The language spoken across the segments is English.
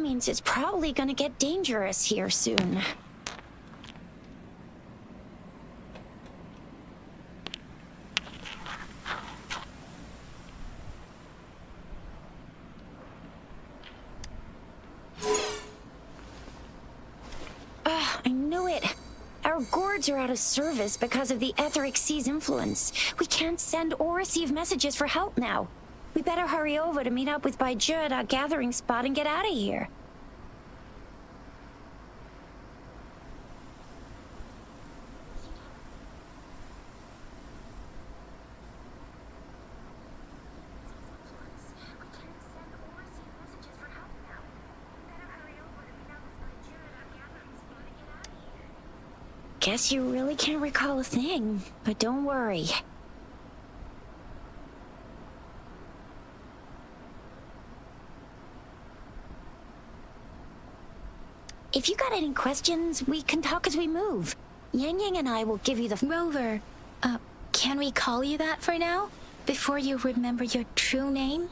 means it's probably gonna get dangerous here soon. I knew it. Our gourds are out of service because of the etheric sea's influence. We can't send or receive messages for help now. We better hurry over to meet up with Baiju at our gathering spot and get out of here. Guess you really can't recall a thing, but don't worry. If you got any questions, we can talk as we move. Yang Yang and I will give you the— Rover, can we call you that for now? Before you remember your true name?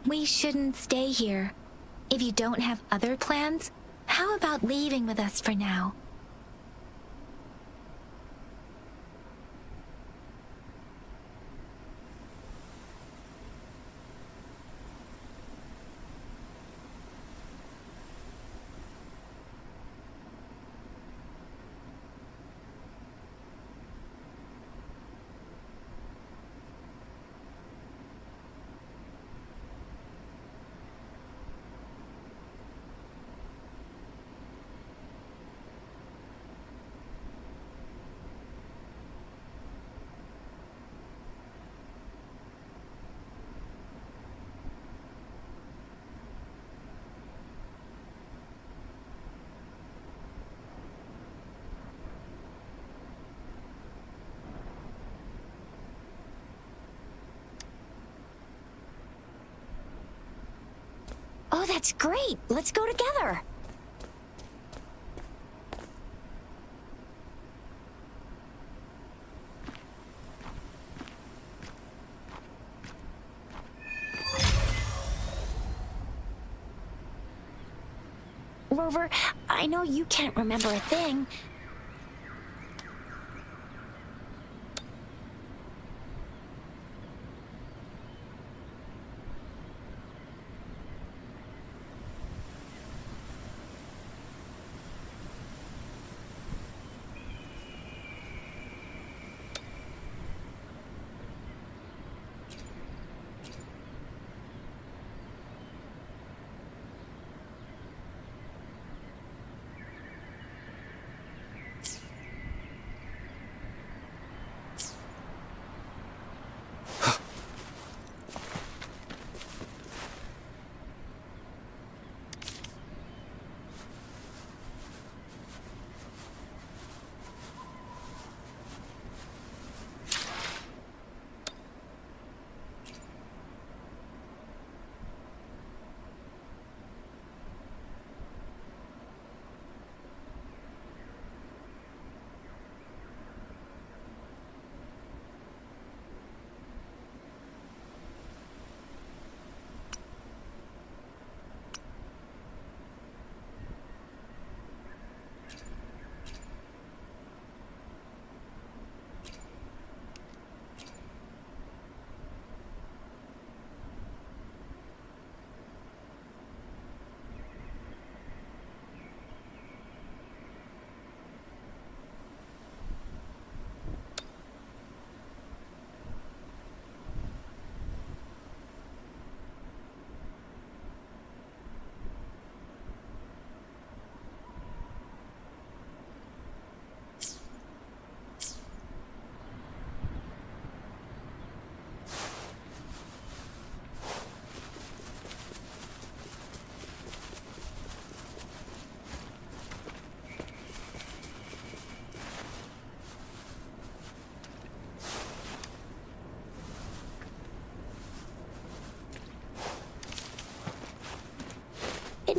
We shouldn't stay here. If you don't have other plans, how about leaving with us for now? Oh, that's great. Let's go together. Rover, I know you can't remember a thing.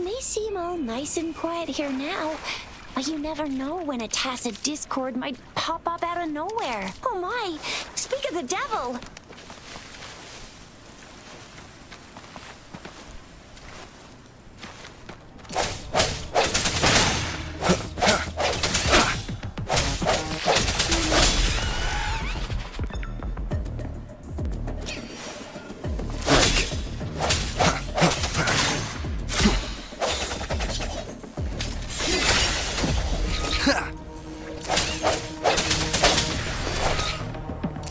may seem all nice and quiet here now, but you never know when a tacit discord might pop up out of nowhere. Oh my! Speak of the devil!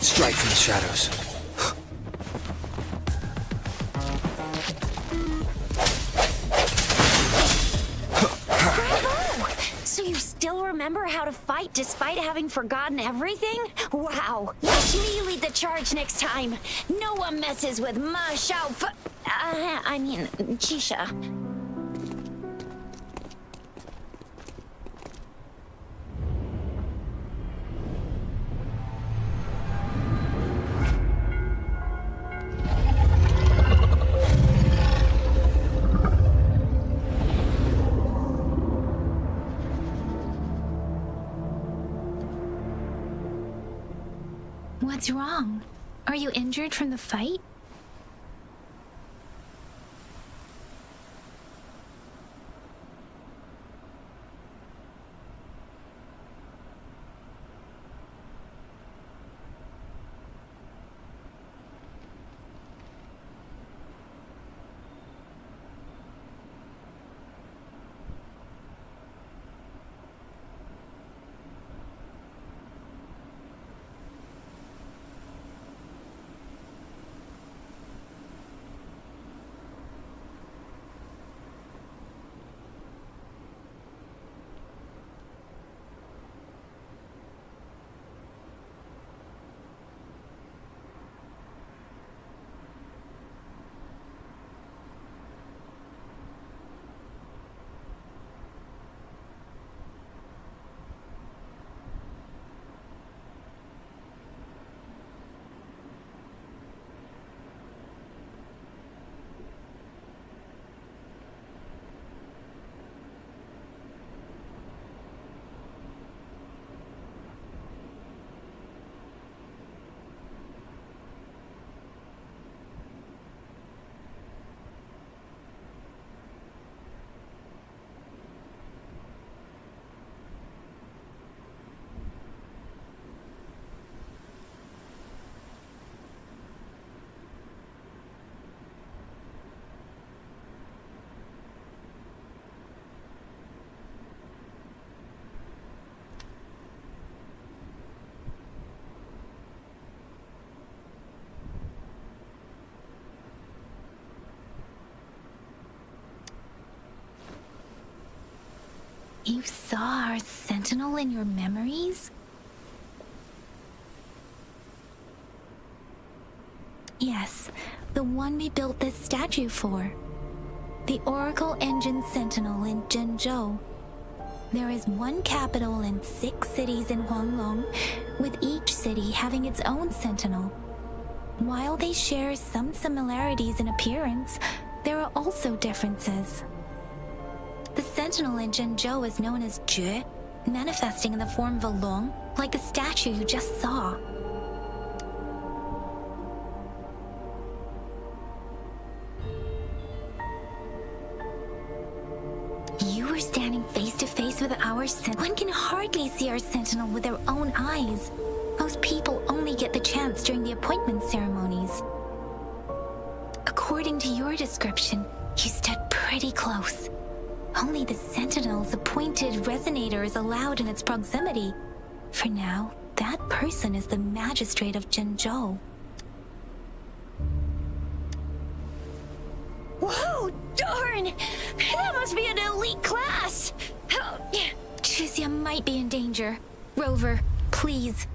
Strike from the shadows. Bravo! So you still remember how to fight despite having forgotten everything? Wow! Let me lead the charge next time. No one messes with my Chisha. What's wrong? Are you injured from the fight? You saw our sentinel in your memories? Yes, the one we built this statue for. The Oracle Engine Sentinel in Zhenzhou. There is one capital and 6 cities in Huanglong, with each city having its own sentinel. While they share some similarities in appearance, there are also differences. The sentinel in Zhenzhou is known as Jue, manifesting in the form of a long, like the statue you just saw. You were standing face to face with our sentinel. One can hardly see our sentinel with their own eyes. Most people only get the chance during the appointment ceremonies. According to your description, you stood pretty close. Only the Sentinel's appointed resonator is allowed in its proximity. For now, that person is the magistrate of Zhenzhou. Whoa, darn! That must be an elite class! Chixia might be in danger. Rover, please.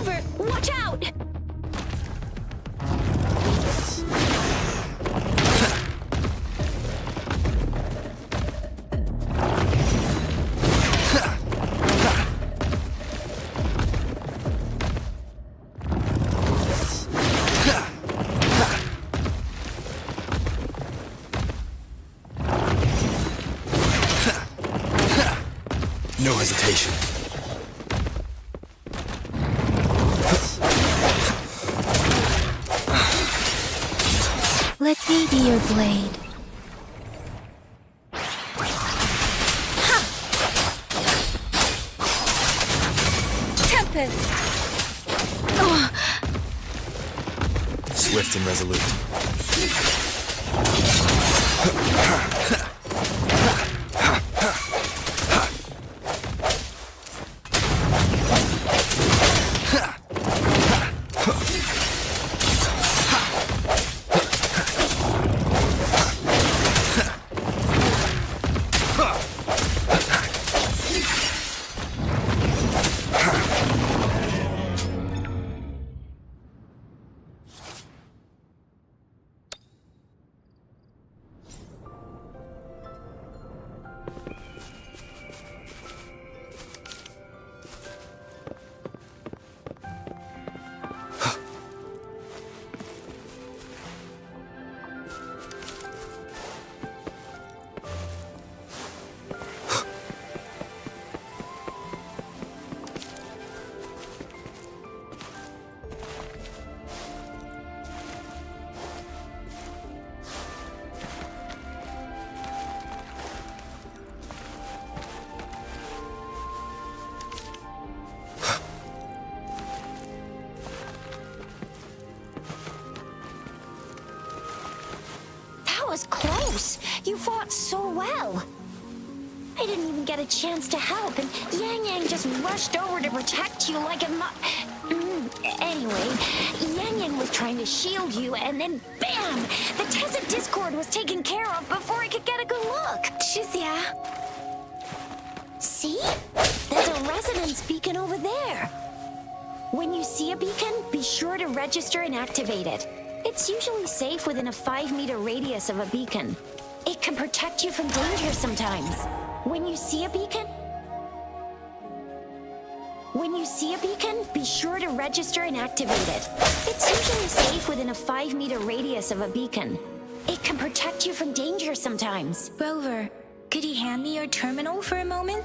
Rover, watch out! No hesitation. Let me be your blade. Tempest! Swift and resolute. That was close. You fought so well. I didn't even get a chance to help, and Yang Yang just rushed over to protect you like a Anyway, Yang Yang was trying to shield you, and then BAM! The Tessa Discord was taken care of before I could get a good look. Shizia, See? There's a resonance beacon over there. When you see a beacon, be sure to register and activate it. It's usually safe within a 5-meter radius of a beacon. It can protect you from danger sometimes. When you see a beacon, be sure to register and activate it. It's usually safe within a 5-meter radius of a beacon. It can protect you from danger sometimes. Rover, could you hand me your terminal for a moment?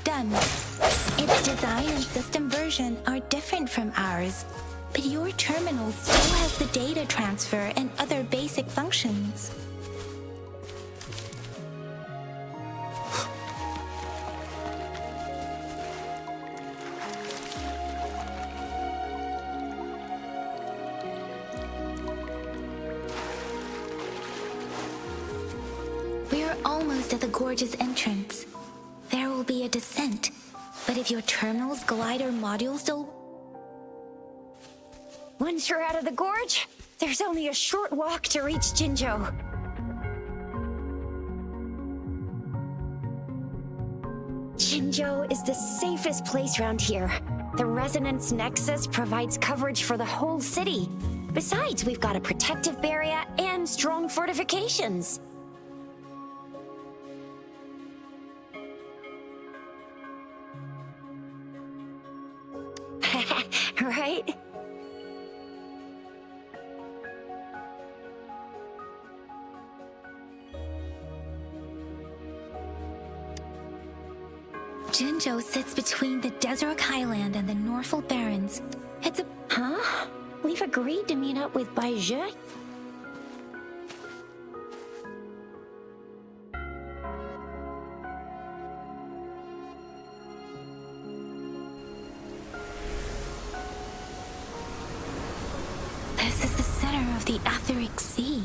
Done. Its design and system version are different from ours, but your terminal still has the data transfer and other basic functions. We are almost at the gorge's entrance. There will be a descent, but if your terminal's glider module still... Once you're out of the gorge, there's only a short walk to reach Jinzhou. Jinzhou is the safest place around here. The Resonance Nexus provides coverage for the whole city. Besides, we've got a protective barrier and strong fortifications. Right? Jinzhou sits between the Desert Highland and the Norfolk Barrens. It's a... Huh? We've agreed to meet up with Baizhe. This is the center of the Etheric Sea.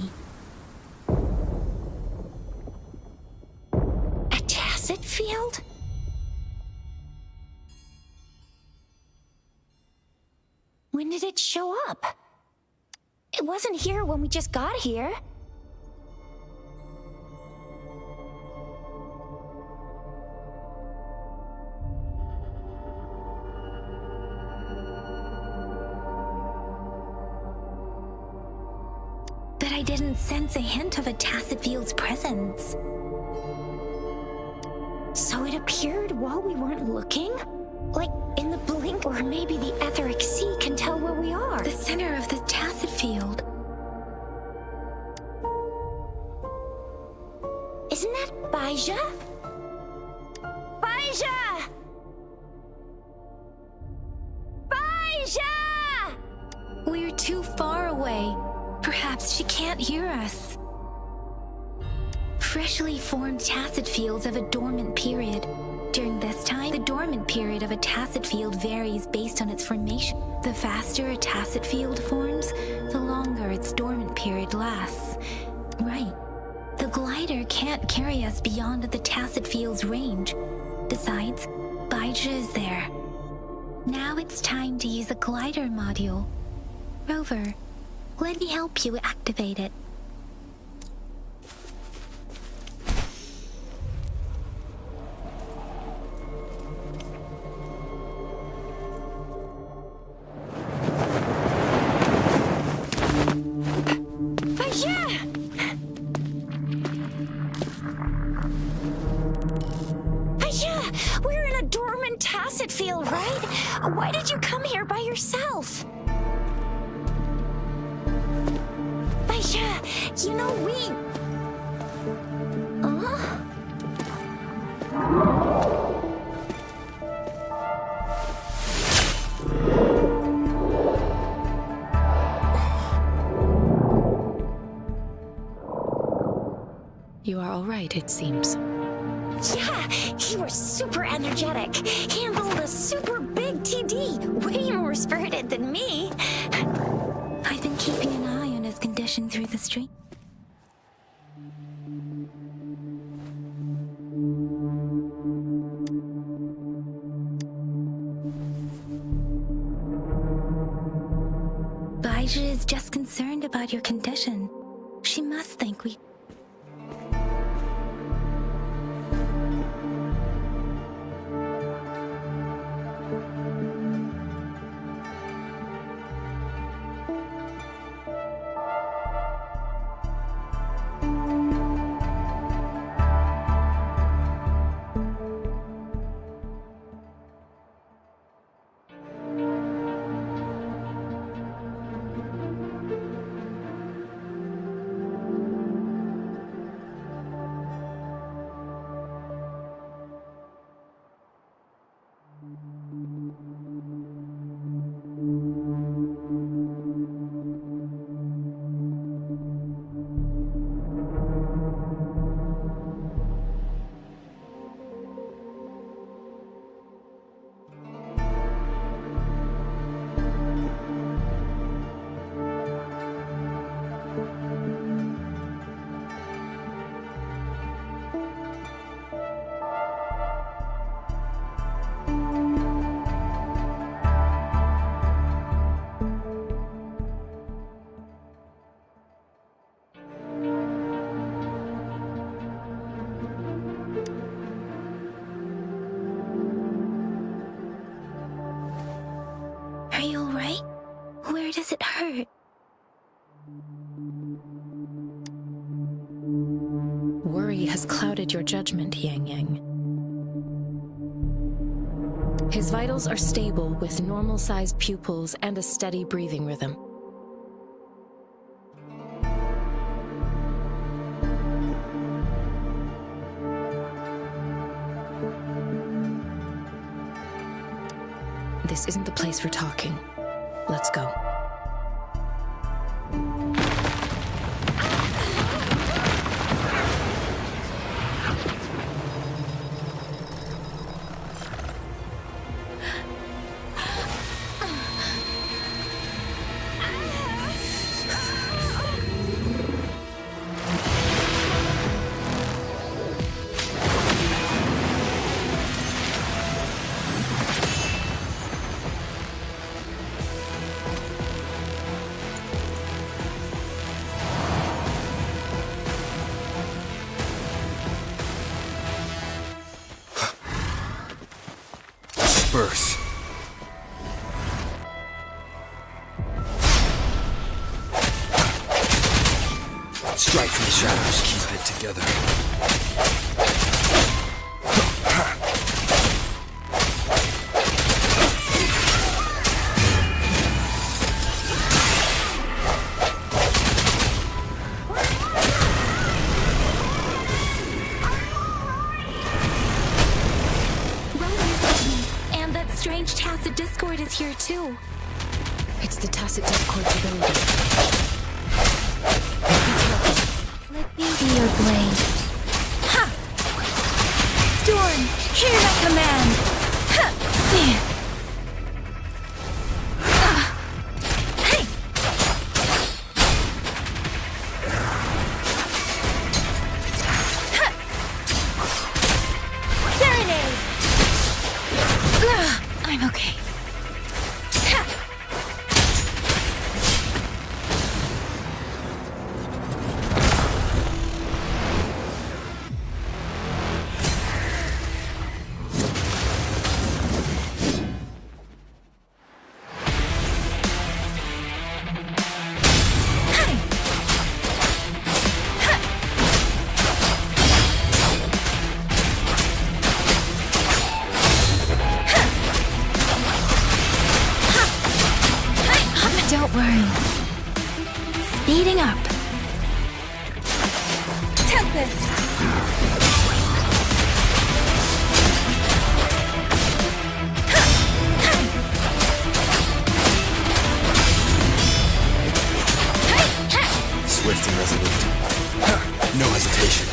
A tacit field? When did it show up? It wasn't here when we just got here. I didn't sense a hint of a tacit field's presence. So it appeared while we weren't looking? Like in the blink, or maybe the etheric sea can tell where we are. The center of the tacit field. Isn't that Baija? Baija! Baija! We're too far away. Perhaps she can't hear us. Freshly formed tacit fields have a dormant period. During this time, the dormant period of a tacit field varies based on its formation. The faster a tacit field forms, the longer its dormant period lasts. Right. The glider can't carry us beyond the tacit field's range. Besides, Baija is there. Now it's time to use the glider module. Rover, let me help you activate it. We're in a dormant tacit field, right? Why did you come here by yourself? Baija, you know You are all right, it seems. Yeah, he was super energetic. Handled a super big TD. Way more spirited than me. I've been keeping an eye on his condition through the stream. Baija is just concerned about your condition. She must think we... Are you alright? Where does it hurt? Worry has clouded your judgment, Yang Yang. His vitals are stable with normal-sized pupils and a steady breathing rhythm. This isn't the place for talking. Let's go. Birth. Strike from the shadows. Keep it together. And that strange tacit discord is here too. It's the tacit discord's ability. Let me be your blade. Ha! Storm, hear my command! Ha! Hey! Ha! Serenade! I'm okay. Ha! Don't worry. Speeding up. Tempest. Swift and resolute. No hesitation.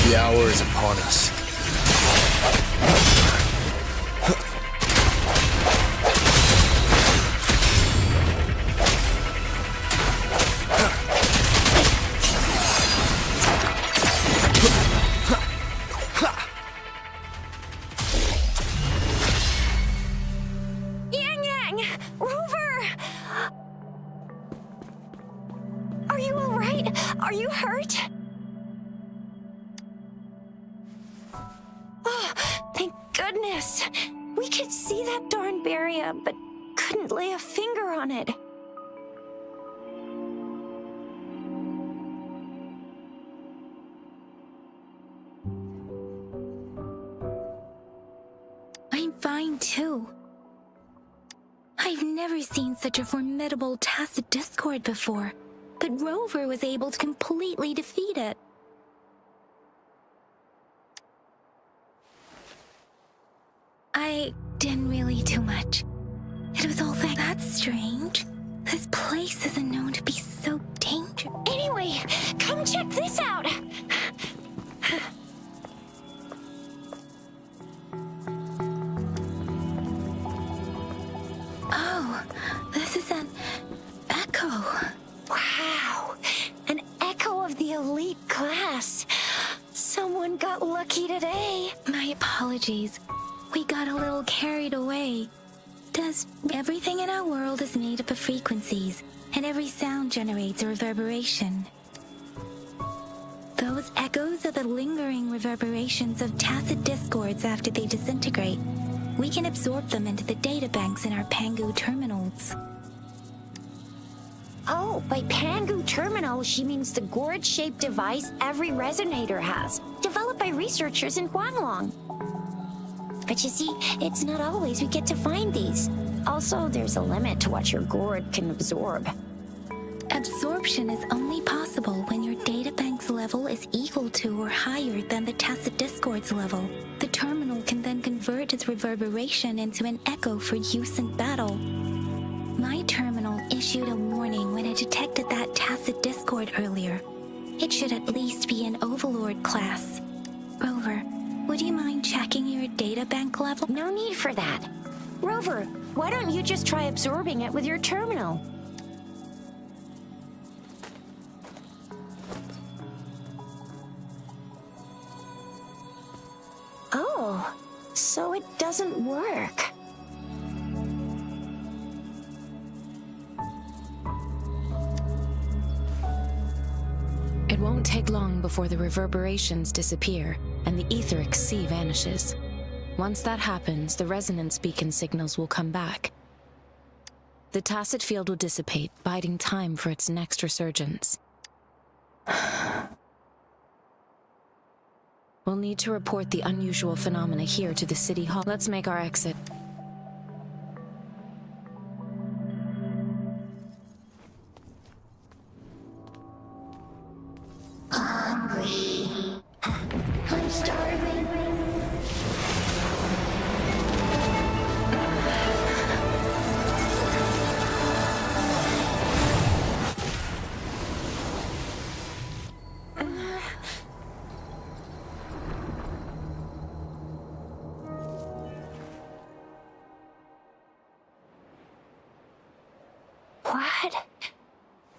The hour is upon us. Yang Yang! Rover! Are you alright? Are you hurt? Oh, thank goodness. We could see that darn barrier, but couldn't lay a finger on it. I'm fine too. I've never seen such a formidable tacit discord before, but Rover was able to completely defeat it. I didn't really do much. It was all that's strange. This place isn't known to be so dangerous. Anyway, come check this out. Oh, this is an echo. Wow, an echo of the elite class. Someone got lucky today. My apologies. We got a little carried away. Everything in our world is made up of frequencies, and every sound generates a reverberation. Those echoes are the lingering reverberations of tacit discords after they disintegrate. We can absorb them into the databanks in our Pangu terminals. Oh, by Pangu Terminal, she means the gourd-shaped device every resonator has, developed by researchers in Guanlong. But you see, it's not always we get to find these. Also, there's a limit to what your gourd can absorb. Absorption is only possible when your databank's level is equal to or higher than the tacit discord's level. The terminal can then convert its reverberation into an echo for use in battle. My terminal issued a warning when it detected that tacit discord earlier. It should at least be an Overlord class. Rover, would you mind checking your databank level? No need for that. Rover, why don't you just try absorbing it with your terminal? Oh, so it doesn't work. It won't take long before the reverberations disappear and the etheric sea vanishes. Once that happens, the resonance beacon signals will come back. The tacit field will dissipate, biding time for its next resurgence. We'll need to report the unusual phenomena here to the city hall. Let's make our exit. Hungry. I'm starving.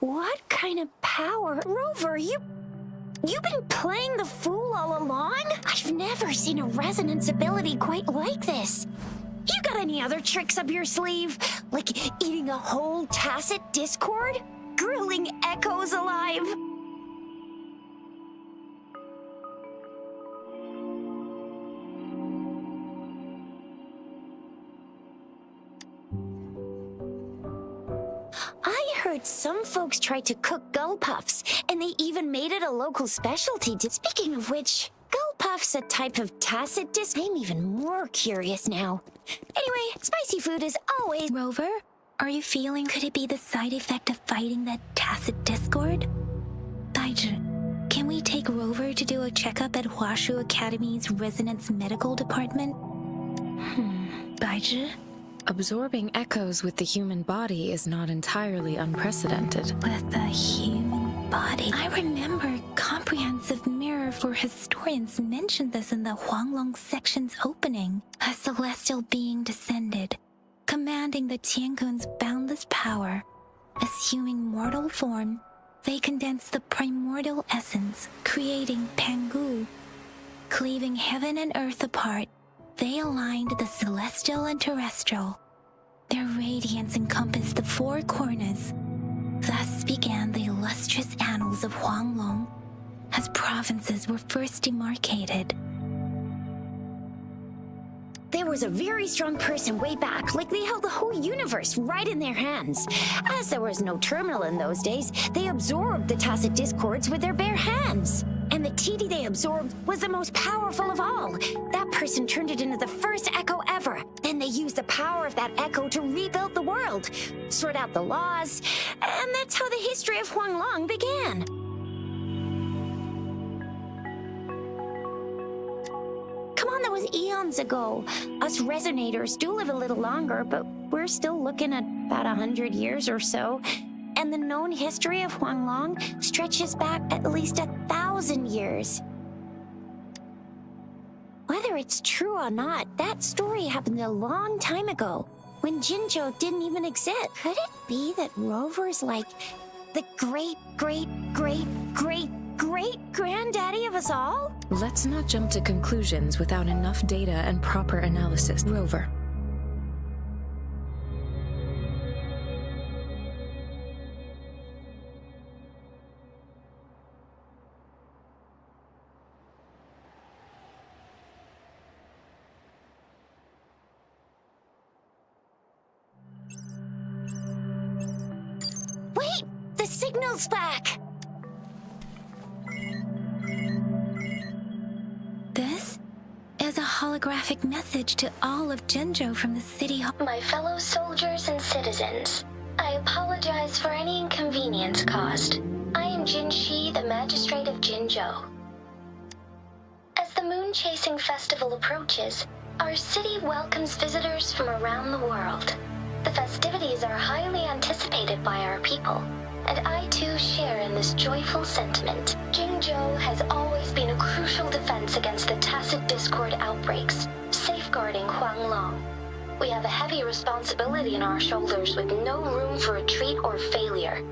What kind of power? Rover, you've been playing the fool all along? I've never seen a resonance ability quite like this. You got any other tricks up your sleeve? Like eating a whole tacit discord? Grilling echoes alive? I heard some folks tried to cook gull puffs, and they even made it a local specialty. Speaking of which, gull puffs a type of tacit disc? I'm even more curious now. Anyway, spicy food is always... Rover, are you feeling? Could it be the side effect of fighting that tacit discord? Daiju, can we take Rover to do a checkup at Hwashu Academy's Resonance Medical Department? Daiju? Absorbing echoes with the human body is not entirely unprecedented. With the human body? I remember Comprehensive Mirror for Historians mentioned this in the Huanglong section's opening. A celestial being descended, commanding the Tiankun's boundless power. Assuming mortal form, they condensed the primordial essence, creating Pangu. Cleaving heaven and earth apart, they aligned the celestial and terrestrial. Their radiance encompassed the four corners. Thus began the illustrious annals of Huanglong, as provinces were first demarcated. There was a very strong person way back, like they held the whole universe right in their hands. As there was no terminal in those days, they absorbed the tacit discords with their bare hands. And the TD they absorbed was the most powerful of all. That person turned it into the first echo ever. Then they used the power of that echo to rebuild the world, sort out the laws, and that's how the history of Huanglong began. Come on, that was eons ago. Us resonators do live a little longer, but we're still looking at about 100 years or so. And the known history of Huanglong stretches back at least 1,000 years. Whether it's true or not, that story happened a long time ago, when Jinzhou didn't even exist. Could it be that Rover's like the great-great-great-great-granddaddy of us all? Let's not jump to conclusions without enough data and proper analysis. Rover. Wait! The signal's back! This is a holographic message to all of Jinzhou from the city hall. My fellow soldiers and citizens, I apologize for any inconvenience caused. I am Jin Shi, the magistrate of Jinzhou. As the moon-chasing festival approaches, our city welcomes visitors from around the world. The festivities are highly anticipated by our people, and I too share in this joyful sentiment. Jinzhou has always been a crucial defense against the tacit discord outbreaks, safeguarding Huanglong. We have a heavy responsibility on our shoulders with no room for retreat or failure.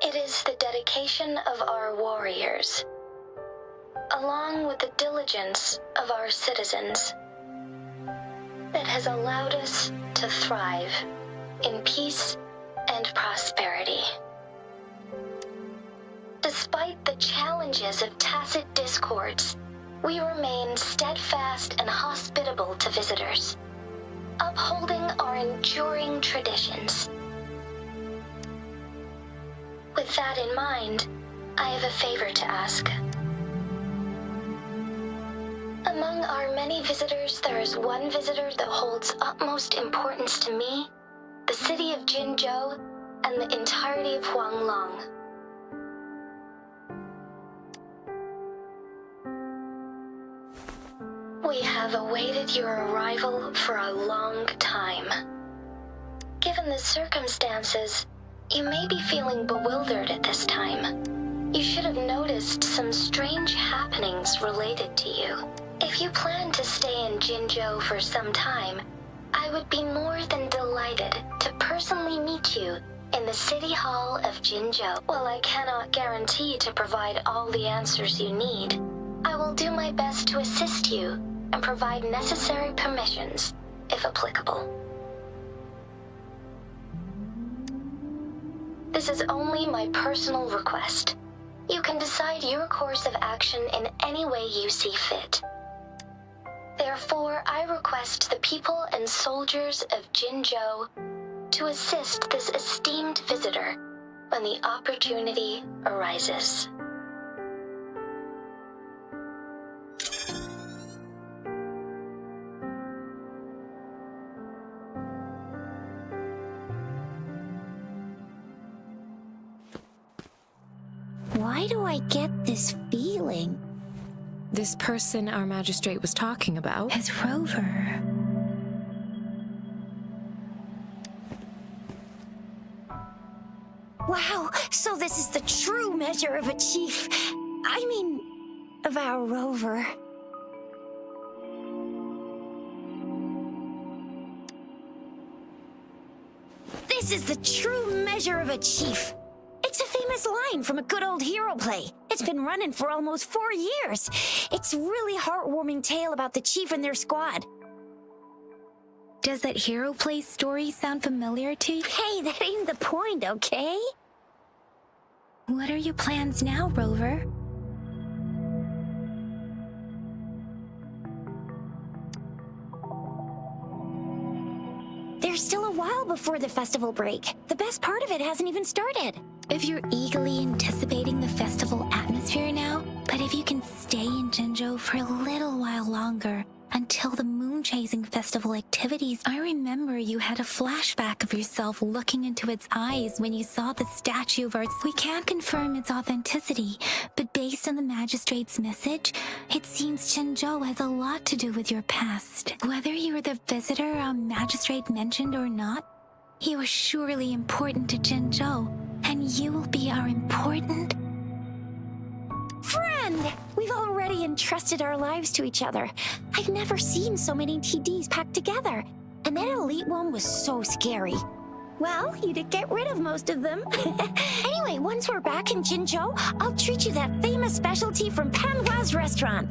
It is the dedication of our warriors. A along with the diligence of our citizens, that has allowed us to thrive in peace and prosperity. Despite the challenges of tacit discords, we remain steadfast and hospitable to visitors, upholding our enduring traditions. With that in mind, I have a favor to ask. Among our many visitors, there is one visitor that holds utmost importance to me, the city of Jinzhou, and the entirety of Huanglong. We have awaited your arrival for a long time. Given the circumstances, you may be feeling bewildered at this time. You should have noticed some strange happenings related to you. If you plan to stay in Jinzhou for some time, I would be more than delighted to personally meet you in the City Hall of Jinzhou. While I cannot guarantee to provide all the answers you need, I will do my best to assist you and provide necessary permissions, if applicable. This is only my personal request. You can decide your course of action in any way you see fit. Therefore, I request the people and soldiers of Jinzhou to assist this esteemed visitor when the opportunity arises. Why do I get this feeling? This person our magistrate was talking about As Rover. Wow, so this is the true measure of a chief. I mean, of our rover. This is the true measure of a chief. It's a famous line from a good old hero play. It's been running for almost 4 years. It's a really heartwarming tale about the chief and their squad. Does that hero play story sound familiar to you? Hey, that ain't the point, okay? What are your plans now, Rover? There's still a while before the festival break. The best part of it hasn't even started. If you're eagerly anticipating the festival atmosphere now, but if you can stay in Jinzhou for a little while longer, until the moon-chasing festival activities, I remember you had a flashback of yourself looking into its eyes when you saw the statue of Earth. We can't confirm its authenticity, but based on the magistrate's message, it seems Jinzhou has a lot to do with your past. Whether you were the visitor our magistrate mentioned or not, you are surely important to Jinzhou, and you will be our important friend! We've already entrusted our lives to each other. I've never seen so many TDs packed together. And that elite one was so scary. Well, you did get rid of most of them. Anyway, once we're back in Jinzhou, I'll treat you that famous specialty from Panhua's restaurant.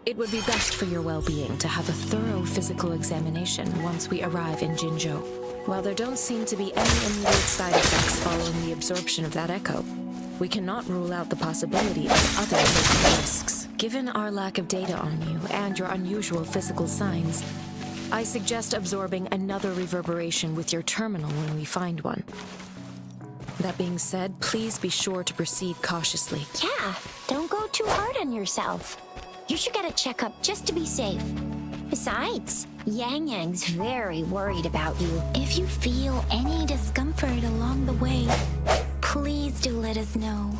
It would be best for your well-being to have a thorough physical examination once we arrive in Jinzhou. While there don't seem to be any immediate side effects following the absorption of that echo, we cannot rule out the possibility of other latent risks. Given our lack of data on you and your unusual physical signs, I suggest absorbing another reverberation with your terminal when we find one. That being said, please be sure to proceed cautiously. Yeah, don't go too hard on yourself. You should get a checkup just to be safe. Besides, Yang Yang's very worried about you. If you feel any discomfort along the way, please do let us know.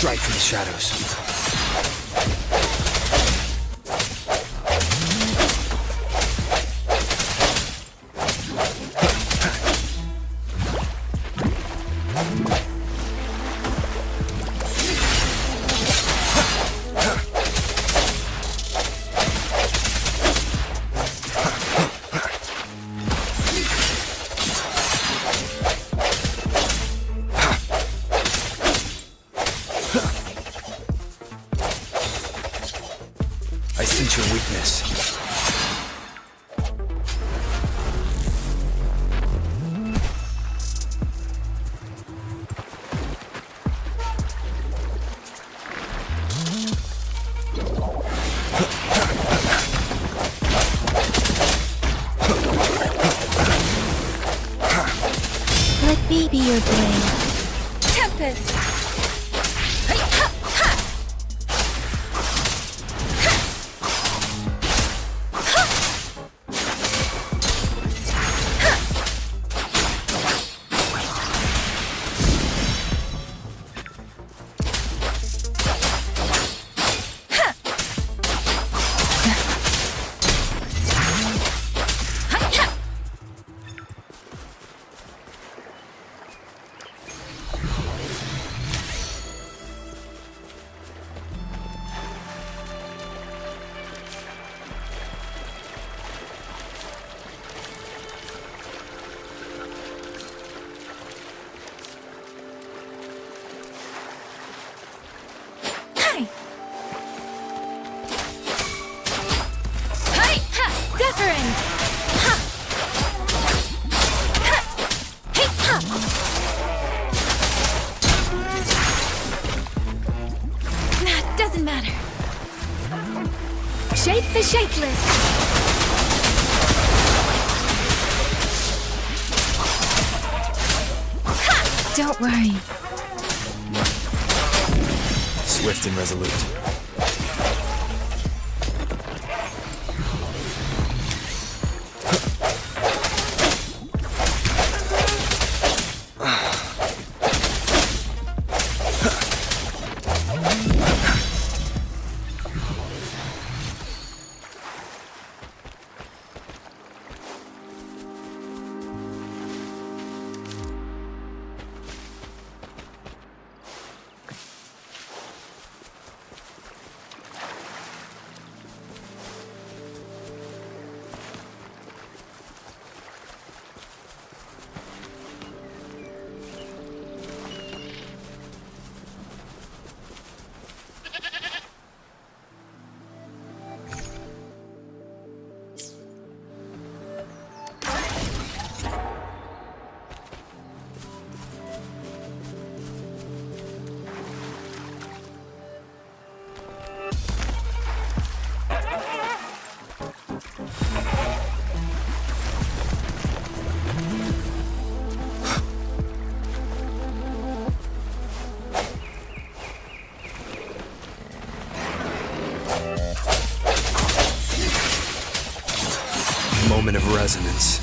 Strike from the shadows. I sense your weakness. Let me be your blade. Tempest! WUTHERING! Doesn't matter. Shape the shapeless. Don't worry. Swift and resolute. Moment of resonance.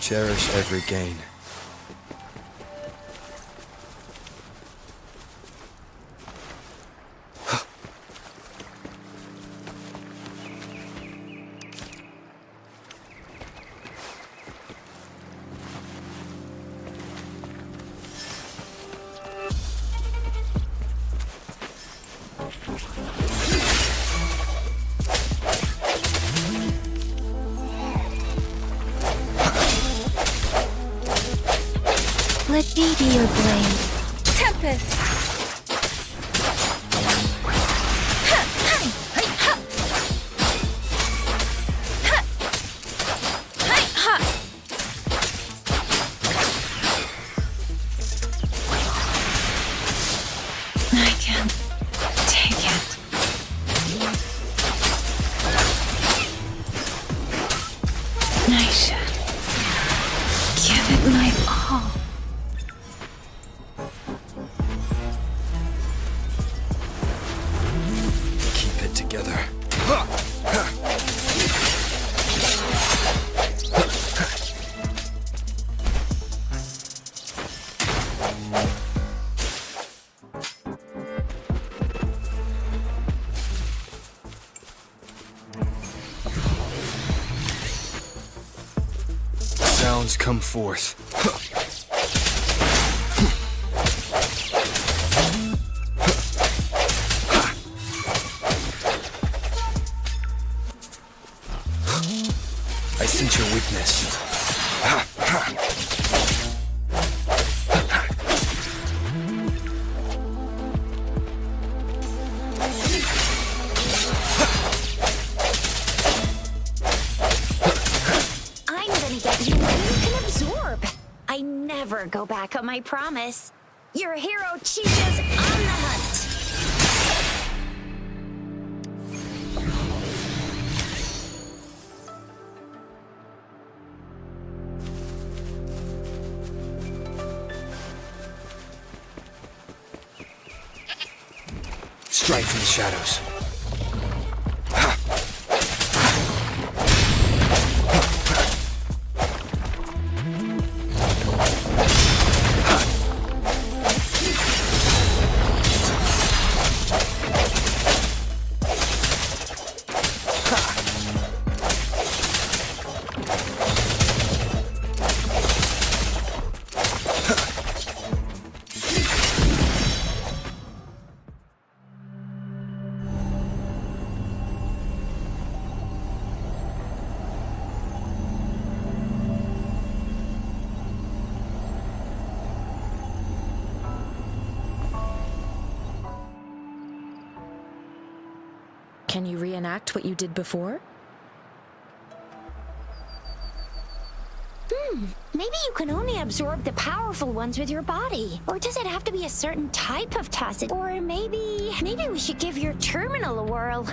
Cherish every gain. Let me be your blade. Tempest! I should give it my all. Keep it together. Sounds come forth. I sense your weakness. I'm gonna get you what you can absorb. I never go back on my promise. Your hero Chica's on the hunt. Strike from the shadows. Can you reenact what you did before? Maybe you can only absorb the powerful ones with your body. Or does it have to be a certain type of tacit? Or maybe we should give your terminal a whirl.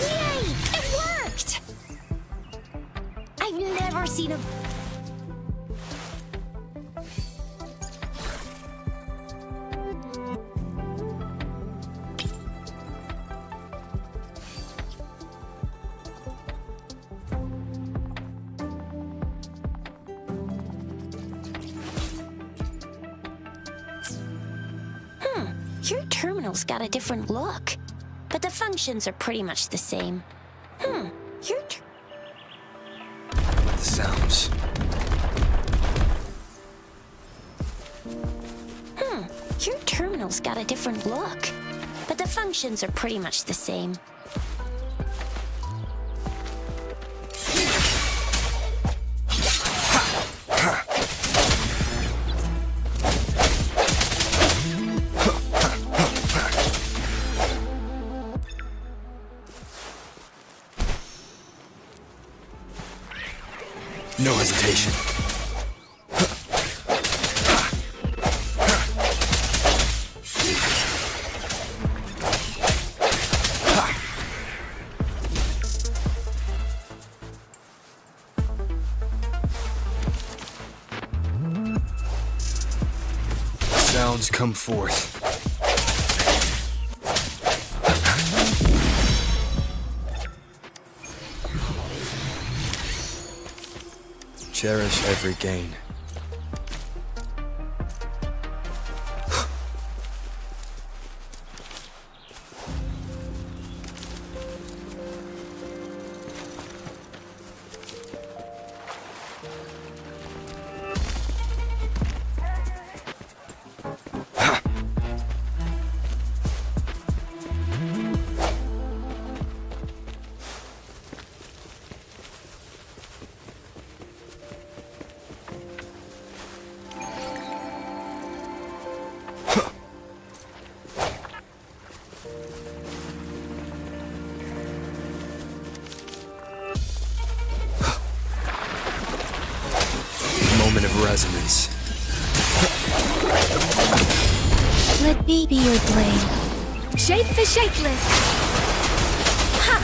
Yay! It worked! I've never seen a... Your terminal's got a different look, but the functions are pretty much the same. Your The sounds. Your terminal's got a different look, but the functions are pretty much the same. No hesitation. Sounds come forth. Cherish every gain. Moment of resonance. Let me be your blade. Shape the shapeless. Ha!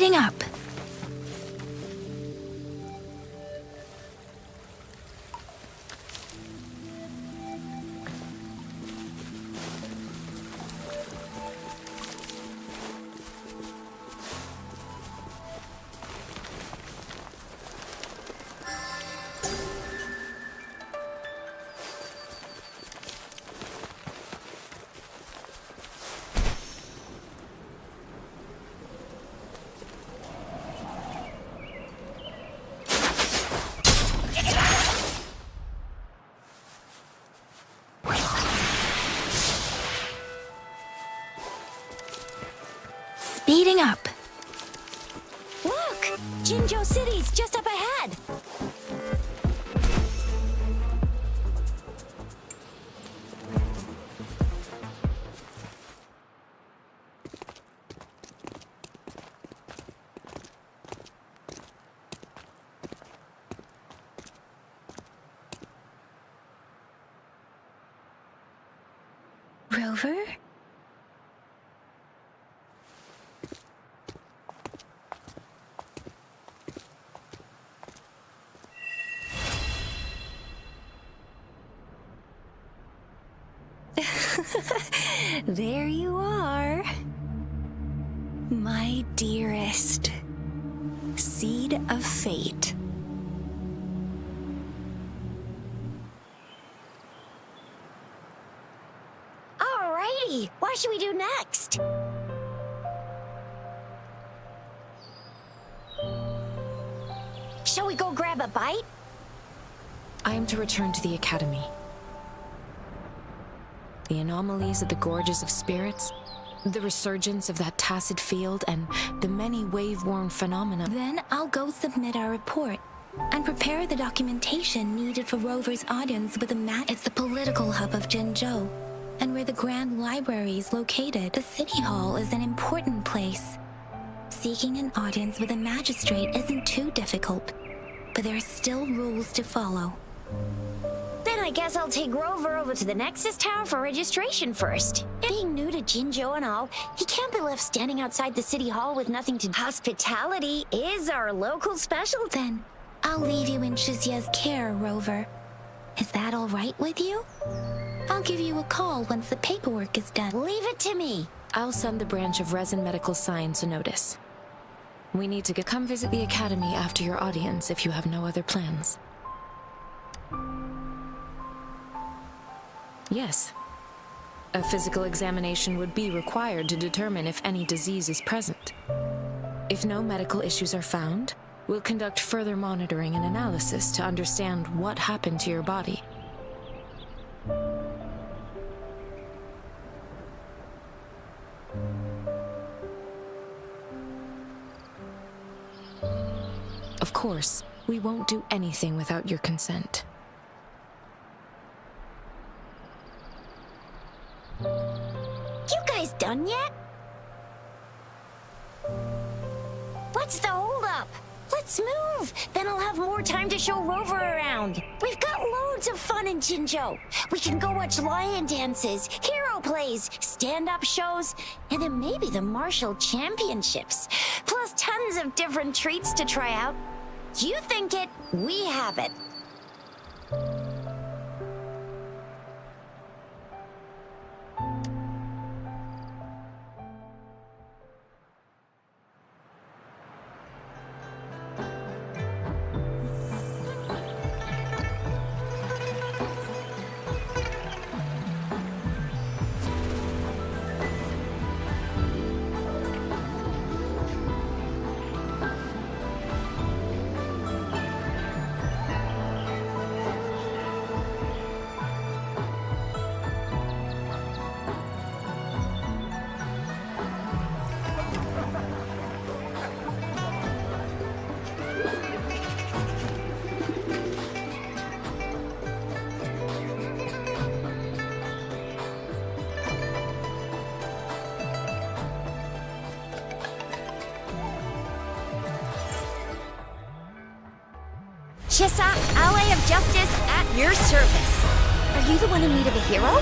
Speeding up. Speeding up. Look! Jinzhou City's just up ahead! Rover? There you are. My dearest. Seed of fate. Alrighty, what should we do next? Shall we go grab a bite? I am to return to the Academy. The anomalies of the Gorges of Spirits, the resurgence of that tacit field, and the many wave-worn phenomena. Then I'll go submit our report and prepare the documentation needed for Rover's audience with the mat. It's the political hub of Jinzhou, and where the Grand Library is located. The City Hall is an important place. Seeking an audience with a magistrate isn't too difficult, but there are still rules to follow. Then I guess I'll take Rover over to the Nexus Tower for registration first. Being new to Jinzhou and all, he can't be left standing outside the City Hall with nothing to do. Hospitality is our local specialty. Then I'll leave you in Shizia's care, Rover. Is that all right with you? I'll give you a call once the paperwork is done. Leave it to me. I'll send the branch of Resin Medical Science a notice. We need to come visit the Academy after your audience if you have no other plans. Yes. A physical examination would be required to determine if any disease is present. If no medical issues are found, we'll conduct further monitoring and analysis to understand what happened to your body. Of course, we won't do anything without your consent. You guys done yet? What's the holdup? Let's move! Then I'll have more time to show Rover around. We've got loads of fun in Jinzhou. We can go watch lion dances, hero plays, stand-up shows, and then maybe the martial championships. Plus tons of different treats to try out. You think it, we have it. Chissa, ally of justice at your service. Are you the one in need of a hero?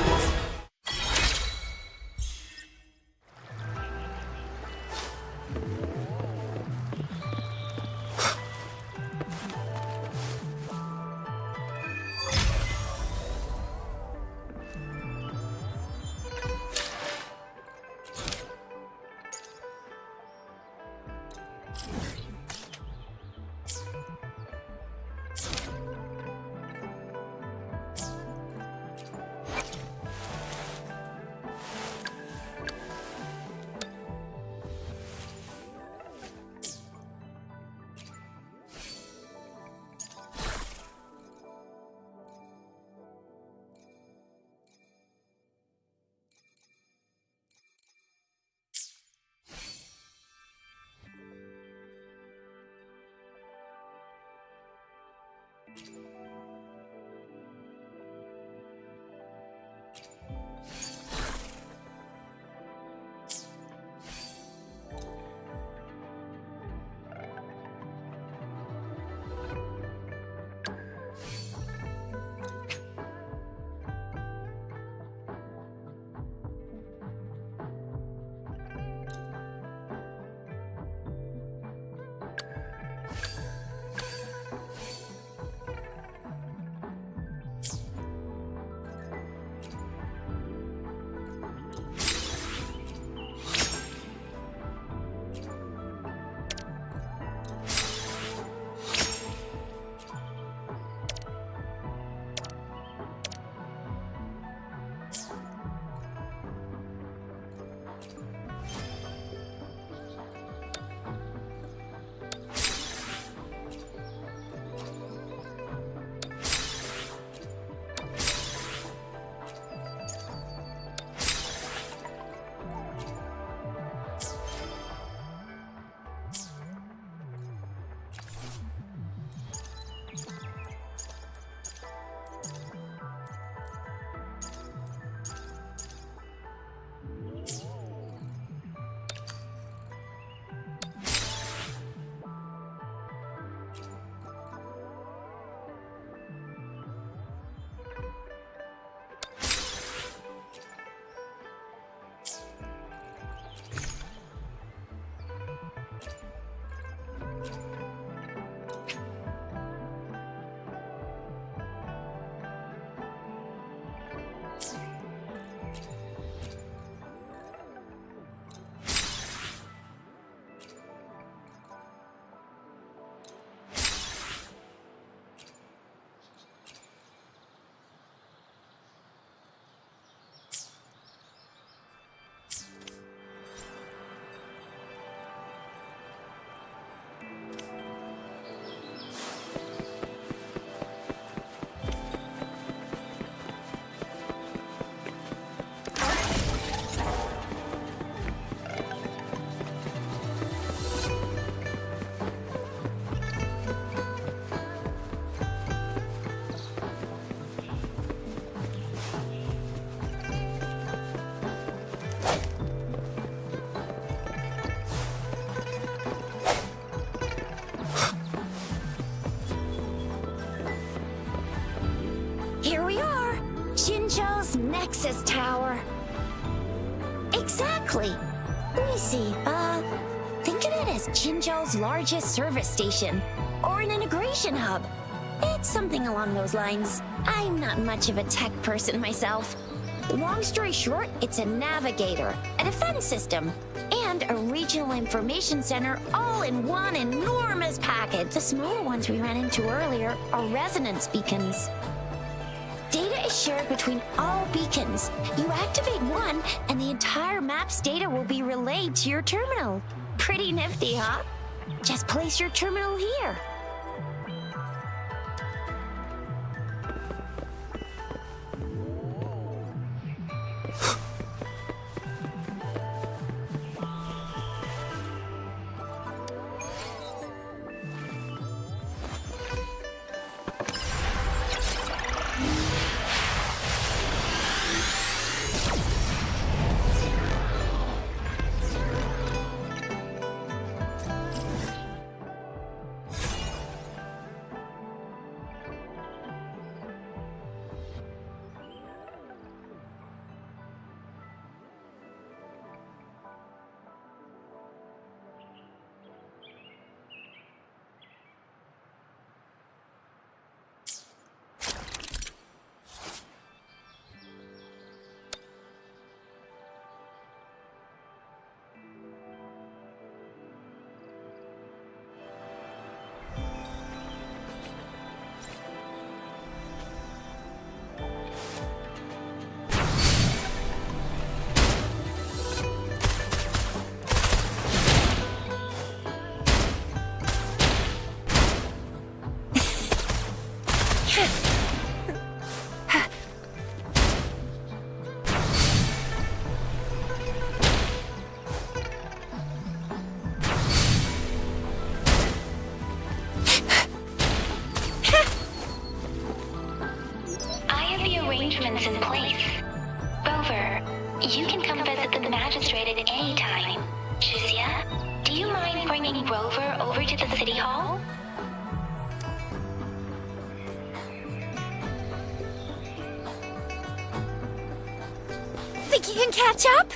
Jinzhou's Nexus Tower. Exactly. Let me see. Think of it as Jinzhou's largest service station, or an integration hub. It's something along those lines. I'm not much of a tech person myself. Long story short, it's a navigator, a defense system, and a regional information center all in one enormous package. The smaller ones we ran into earlier are resonance beacons. Data is shared between all beacons. You activate one, and the entire map's data will be relayed to your terminal. Pretty nifty, huh? Just place your terminal here. is in place. Rover, you can come visit the magistrate at any time. Shuzia, do you mind bringing Rover over to the city hall? Think you can catch up?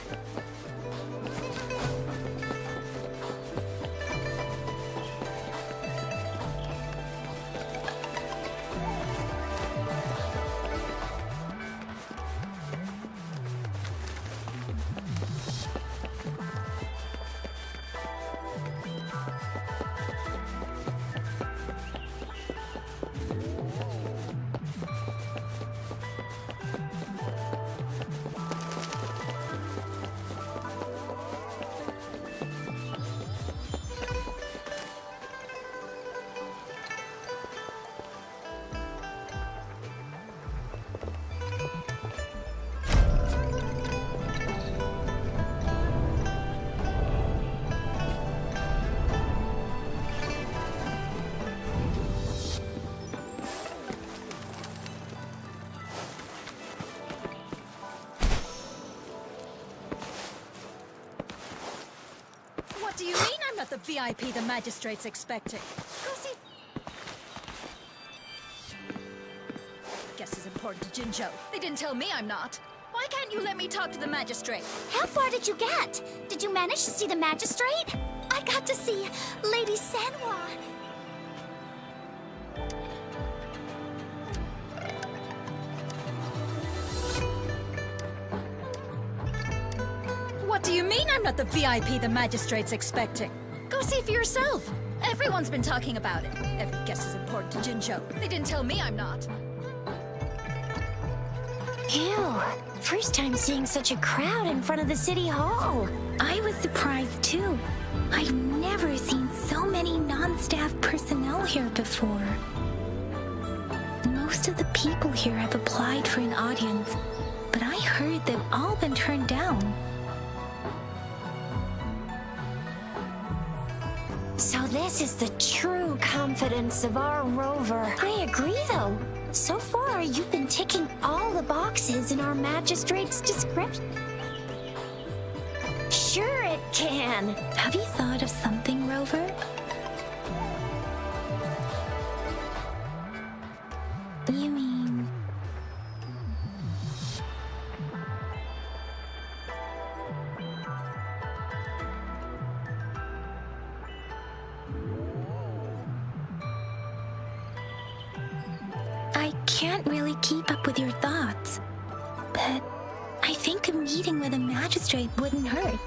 What do you mean I'm not the VIP the magistrate's expecting? Go see... Guess it's important to Jinzhou. They didn't tell me I'm not. Why can't you let me talk to the magistrate? How far did you get? Did you manage to see the magistrate? I got to see Lady Sanhua. What do you mean I'm not the VIP the magistrate's expecting? Go see for yourself. Everyone's been talking about it. Every guess is important to Jinzhou. They didn't tell me I'm not. Ew. First time seeing such a crowd in front of the city hall. I was surprised too. I've never seen so many non-staff personnel here before. Most of the people here have applied for an audience, but I heard they've all been turned down. So this is the true confidence of our Rover. I agree, though. So far, you've been ticking all the boxes in our magistrate's description. Sure it can. Have you thought of something, Rover? You mean... I can't really keep up with your thoughts, but I think a meeting with a magistrate wouldn't hurt.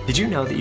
Did you know that you